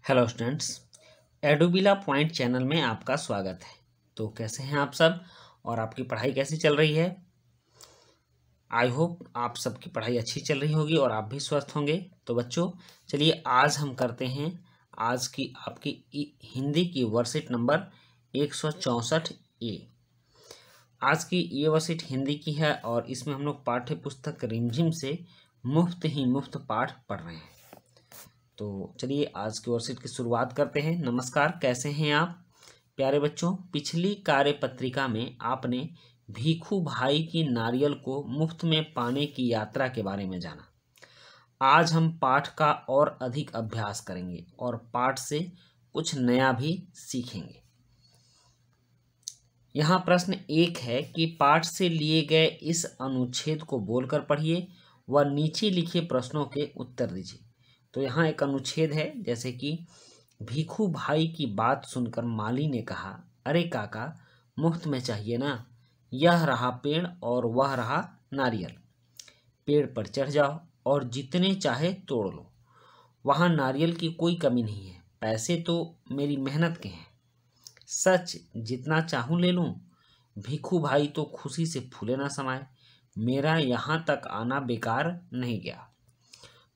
Hello students, एडुबिला point channel में आपका स्वागत है। तो कैसे हैं आप सब और आपकी पढ़ाई कैसी चल रही है। आई होप आप सबकी पढ़ाई अच्छी चल रही होगी और आप भी स्वस्थ होंगे। तो बच्चों चलिए आज हम करते हैं आज की आपकी हिंदी की वर्कशीट नंबर 164 ए। आज की ये वर्कशीट हिंदी की है और इसमें हम लोग पाठ्य पुस्तक रिमझिम से मुफ्त पाठ पढ़ रहे हैं। तो चलिए आज की वर्कशीट की शुरुआत करते हैं। नमस्कार, कैसे हैं आप प्यारे बच्चों। पिछली कार्यपत्रिका में आपने भीखू भाई की नारियल को मुफ्त में पाने की यात्रा के बारे में जाना। आज हम पाठ का और अधिक अभ्यास करेंगे और पाठ से कुछ नया भी सीखेंगे। यहाँ प्रश्न 1 है कि पाठ से लिए गए इस अनुच्छेद को बोलकर पढ़िए व नीचे लिखे प्रश्नों के उत्तर दीजिए। तो यहाँ एक अनुच्छेद है, जैसे कि भीखू भाई की बात सुनकर माली ने कहा, अरे काका मुफ्त में चाहिए ना, यह रहा पेड़ और वह रहा नारियल। पेड़ पर चढ़ जाओ और जितने चाहे तोड़ लो, वहाँ नारियल की कोई कमी नहीं है। पैसे तो मेरी मेहनत के हैं, सच जितना चाहूँ ले लूँ। भीखू भाई तो खुशी से फूले ना समाये, मेरा यहाँ तक आना बेकार नहीं गया।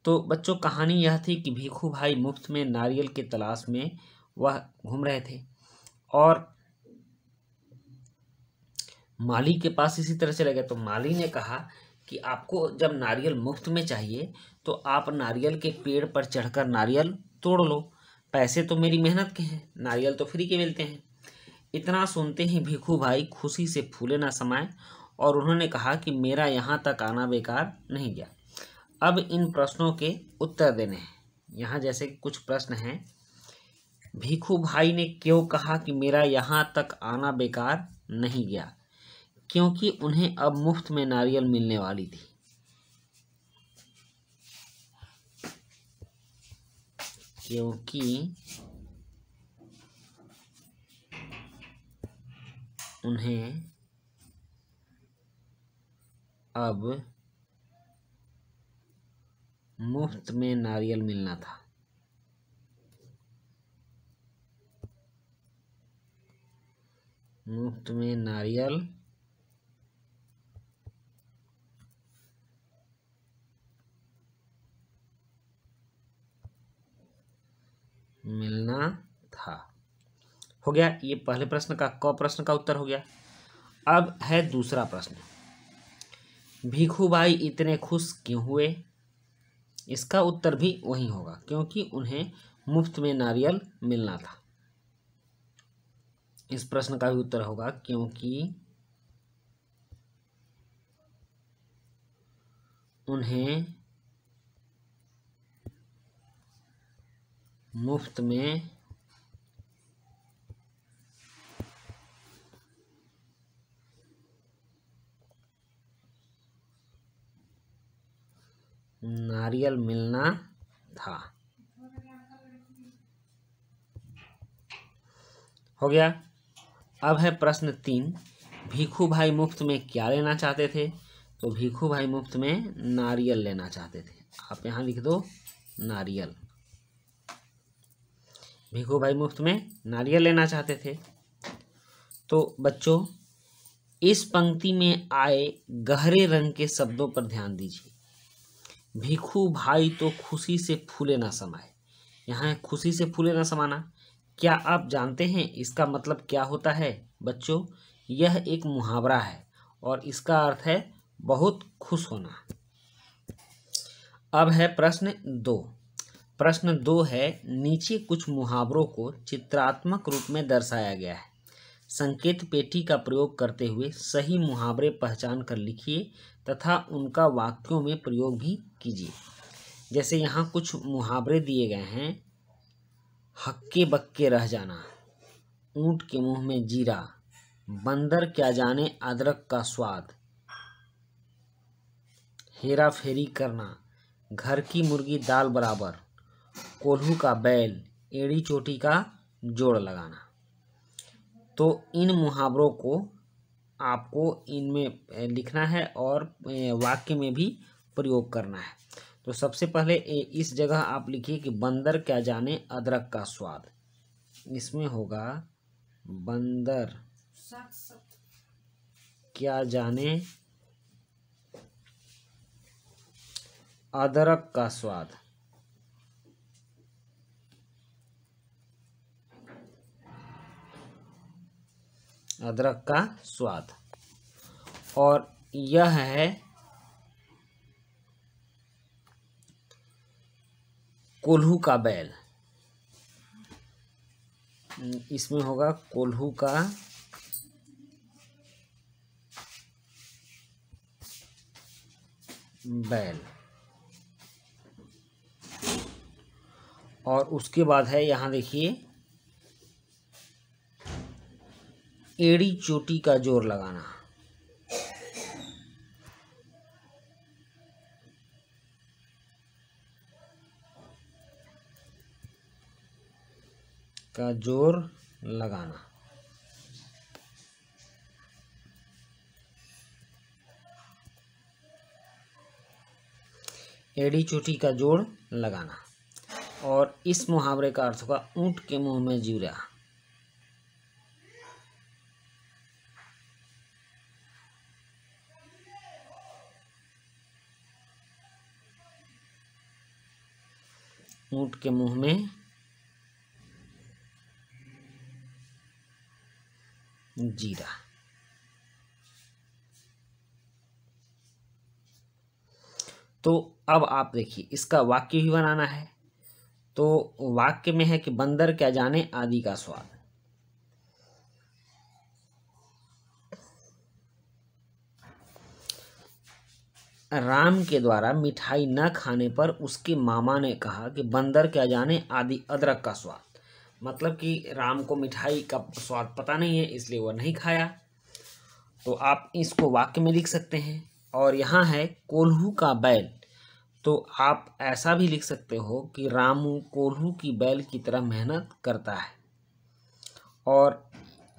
तो बच्चों कहानी यह थी कि भीखू भाई मुफ्त में नारियल के तलाश में वह घूम रहे थे और माली के पास इसी तरह चले गए। तो माली ने कहा कि आपको जब नारियल मुफ्त में चाहिए तो आप नारियल के पेड़ पर चढ़कर नारियल तोड़ लो, पैसे तो मेरी मेहनत के हैं, नारियल तो फ्री के मिलते हैं। इतना सुनते ही भीखू भाई खुशी से फूले ना समाये और उन्होंने कहा कि मेरा यहाँ तक आना बेकार नहीं गया। अब इन प्रश्नों के उत्तर देने हैं। यहाँ जैसे कुछ प्रश्न हैं। भीखू भाई ने क्यों कहा कि मेरा यहाँ तक आना बेकार नहीं गया? क्योंकि उन्हें अब मुफ्त में नारियल मिलने वाली थी। क्योंकि उन्हें अब मुफ्त में नारियल मिलना था। मुफ्त में नारियल मिलना था। हो गया, ये पहले प्रश्न का प्रश्न का उत्तर हो गया। अब है दूसरा प्रश्न, भीखू भाई इतने खुश क्यों हुए? इसका उत्तर भी वही होगा, क्योंकि उन्हें मुफ्त में नारियल मिलना था। इस प्रश्न का भी उत्तर होगा क्योंकि उन्हें मुफ्त में नारियल मिलना था। हो गया। अब है प्रश्न 3, भीखू भाई मुफ्त में क्या लेना चाहते थे? तो भीखू भाई मुफ्त में नारियल लेना चाहते थे। आप यहाँ लिख दो नारियल। भीखू भाई मुफ्त में नारियल लेना चाहते थे। तो बच्चों इस पंक्ति में आए गहरे रंग के शब्दों पर ध्यान दीजिए। भीखू भाई तो खुशी से फूले ना समाये। यहाँ खुशी से फूले ना समाना, क्या आप जानते हैं इसका मतलब क्या होता है? बच्चों यह एक मुहावरा है और इसका अर्थ है बहुत खुश होना। अब है प्रश्न 2। प्रश्न 2 है, नीचे कुछ मुहावरों को चित्रात्मक रूप में दर्शाया गया है। संकेत पेटी का प्रयोग करते हुए सही मुहावरे पहचान कर लिखिए तथा उनका वाक्यों में प्रयोग भी कीजिए। जैसे यहाँ कुछ मुहावरे दिए गए हैं। हक्के बक्के रह जाना, ऊंट के मुंह में जीरा, बंदर क्या जाने अदरक का स्वाद, हेरा फेरी करना, घर की मुर्गी दाल बराबर, कोल्हू का बैल, एड़ी चोटी का जोड़ लगाना। तो इन मुहावरों को आपको इनमें लिखना है और वाक्य में भी प्रयोग करना है। तो सबसे पहले इस जगह आप लिखिए कि बंदर क्या जाने अदरक का स्वाद। इसमें होगा बंदर क्या जाने अदरक का स्वाद। अदरक का स्वाद। और यह है कोल्हू का बैल। इसमें होगा कोल्हू का बैल। और उसके बाद है, यहाँ देखिए, एड़ी चोटी का जोर लगाना। का जोर लगाना। एड़ी चोटी का जोड़ लगाना। और इस मुहावरे का अर्थ होगा ऊंट के मुंह में जीरा। ऊंट के मुंह में जीरा। तो अब आप देखिए, इसका वाक्य भी बनाना है। तो वाक्य में है कि बंदर क्या जाने आदि का स्वाद। राम के द्वारा मिठाई न खाने पर उसके मामा ने कहा कि बंदर क्या जाने आदि अदरक का स्वाद। मतलब कि राम को मिठाई का स्वाद पता नहीं है, इसलिए वह नहीं खाया। तो आप इसको वाक्य में लिख सकते हैं। और यहाँ है कोल्हू का बैल। तो आप ऐसा भी लिख सकते हो कि रामू कोल्हू की बैल की तरह मेहनत करता है। और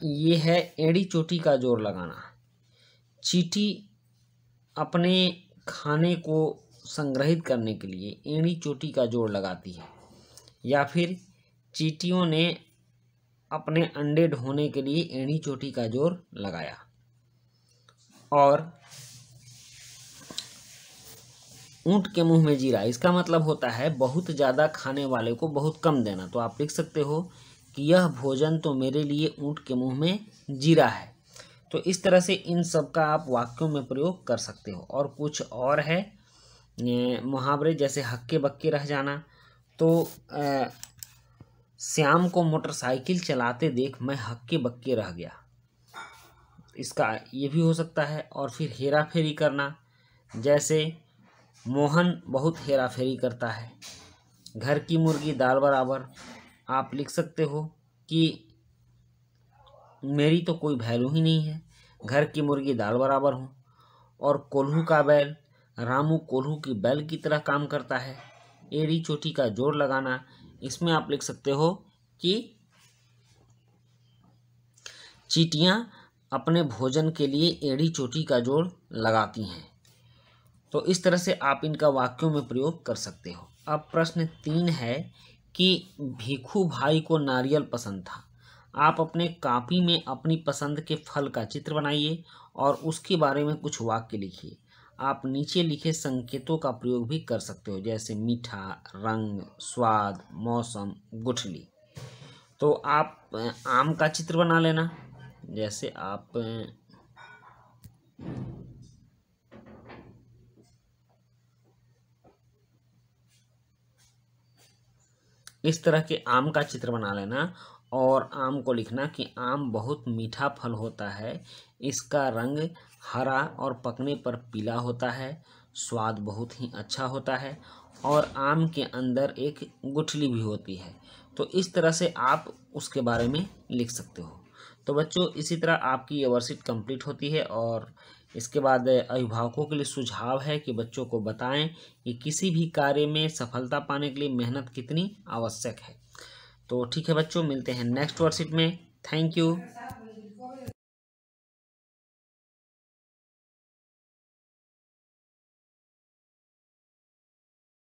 ये है एड़ी चोटी का जोर लगाना। चींटी अपने खाने को संग्रहित करने के लिए एड़ी चोटी का जोड़ लगाती है। या फिर चींटियों ने अपने अंडे ढोने के लिए एड़ी चोटी का जोर लगाया। और ऊंट के मुंह में जीरा, इसका मतलब होता है बहुत ज़्यादा खाने वाले को बहुत कम देना। तो आप लिख सकते हो कि यह भोजन तो मेरे लिए ऊंट के मुंह में जीरा है। तो इस तरह से इन सब का आप वाक्यों में प्रयोग कर सकते हो। और कुछ और है मुहावरे, जैसे हक्के बक्के रह जाना। तो श्याम को मोटरसाइकिल चलाते देख मैं हक्के बक्के रह गया, इसका ये भी हो सकता है। और फिर हेरा फेरी करना, जैसे मोहन बहुत हेरा फेरी करता है। घर की मुर्गी दाल बराबर। आप लिख सकते हो कि मेरी तो कोई वैल्यू ही नहीं है, घर की मुर्गी दाल बराबर हूँ। और कोल्हू का बैल, रामू कोल्हू की बैल की तरह काम करता है। एड़ी चोटी का जोड़ लगाना, इसमें आप लिख सकते हो कि चींटियाँ अपने भोजन के लिए एड़ी चोटी का जोड़ लगाती हैं। तो इस तरह से आप इनका वाक्यों में प्रयोग कर सकते हो। अब प्रश्न 3 है कि भिखू भाई को नारियल पसंद था। आप अपने कॉपी में अपनी पसंद के फल का चित्र बनाइए और उसके बारे में कुछ वाक्य लिखिए। आप नीचे लिखे संकेतों का प्रयोग भी कर सकते हो, जैसे मीठा, रंग, स्वाद, मौसम, गुठली। तो आप आम का चित्र बना लेना। जैसे आप इस तरह के आम का चित्र बना लेना और आम को लिखना कि आम बहुत मीठा फल होता है, इसका रंग हरा और पकने पर पीला होता है, स्वाद बहुत ही अच्छा होता है और आम के अंदर एक गुठली भी होती है। तो इस तरह से आप उसके बारे में लिख सकते हो। तो बच्चों, इसी तरह आपकी ये वर्कशीट कंप्लीट होती है। और इसके बाद अभिभावकों के लिए सुझाव है कि बच्चों को बताएं कि किसी भी कार्य में सफलता पाने के लिए मेहनत कितनी आवश्यक है। तो ठीक है बच्चों, मिलते हैं नेक्स्ट वर्कशीट में। Thank you.